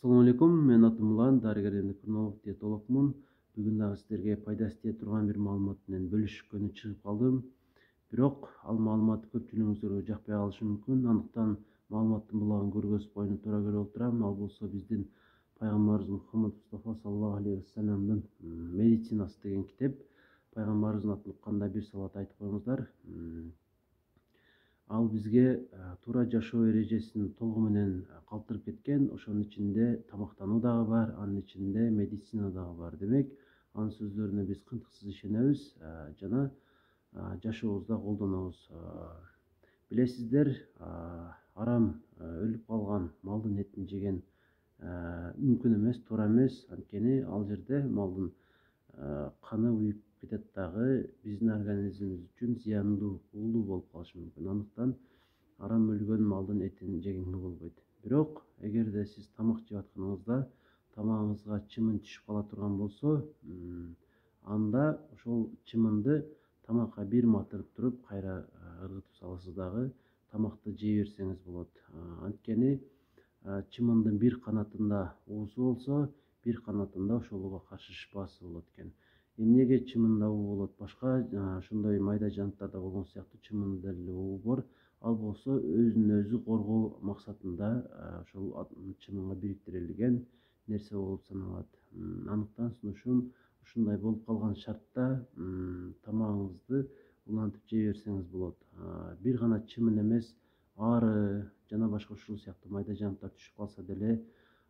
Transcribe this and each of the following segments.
Assalamu алейкум, мен атым Улан, дарыгер эндокринолог, диетологмун. Бүгүн дагы сиздерге пайдасы тие турган бир маалымат менен бөлүшкөнү чыгып калдым. Бирок ал маалымат көпчүлүгүңүзгө жакпай калышы мүмкүн. Андыктан маалыматтын булагын көргөз койууну туура көрүп отурам. Ал болсо биздин пайгамбарыбыз Мухаммад Мустафа саллаллаху алейхи вассаламдын медицинасы деген китеп. Пайгамбарыбыздын атын укканда бир салат айтып коюңуздар. Ал бизге туура жашоо эрежесин толугу менен калтырып кеткен. Ошонун ичинде тамактануу дагы бар, анын ичинде медицина дагы бар. Демек, анын сөздөрүнө биз кынтыксыз ишенебиз жана жашообузда колдонобуз. Билесиздер, арам өлүп калган малдын этин жеген мүмкүн эмес, туура эмес. Анткени ал жерде малдын каны уюп кетет дагы, биздин организмибиз үчүн зыяндуу, уулуу болуп калышы мүмкүн. Андыктан арам өлгөн малдын этин жегенге болбойт. Бирок, эгерде сиз тамак жеп атканыңызда тамагыңызга чымын түшүп кала турган болсо, анда ошол чымынды тамакка бир матырып туруп, кайра ыргытып саласыз дагы тамакты жей берсеңиз болот. Анткени чымындын бир канатында уусу болсо, бир канатында ошого каршы шыпасы болот экен. Эмнеге чымында уу болот? Башка ошондой майда жанаттарда болгон сыяктуу чымында деле уу бар. Ал болсо өзүн өзү коргоо максатында ошол чымынга бириктирилген нерсе болуп саналат. Андыктан сунушум, ушундай болуп калган шартта тамагыңызды улантып жей берсеңиз болот. Бир гана чымын эмес, ары жана башка ушул сыяктуу майда жанаттар түшүп калса деле,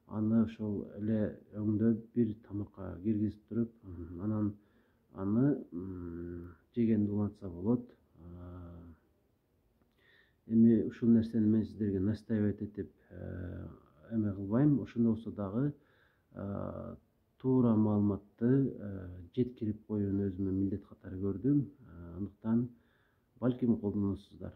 аны ошол эле өңдөп бир тамакка киргизип туруп, анан аны жегенди улантса болот. Эми ушул нерсени мен сиздерге настаивать этип эме кылбайм. Ошондой болсо дагы туура маалыматты жеткирип коюуну өзүмө милдет катары көрдүм. Андыктан балким колдоносуздар.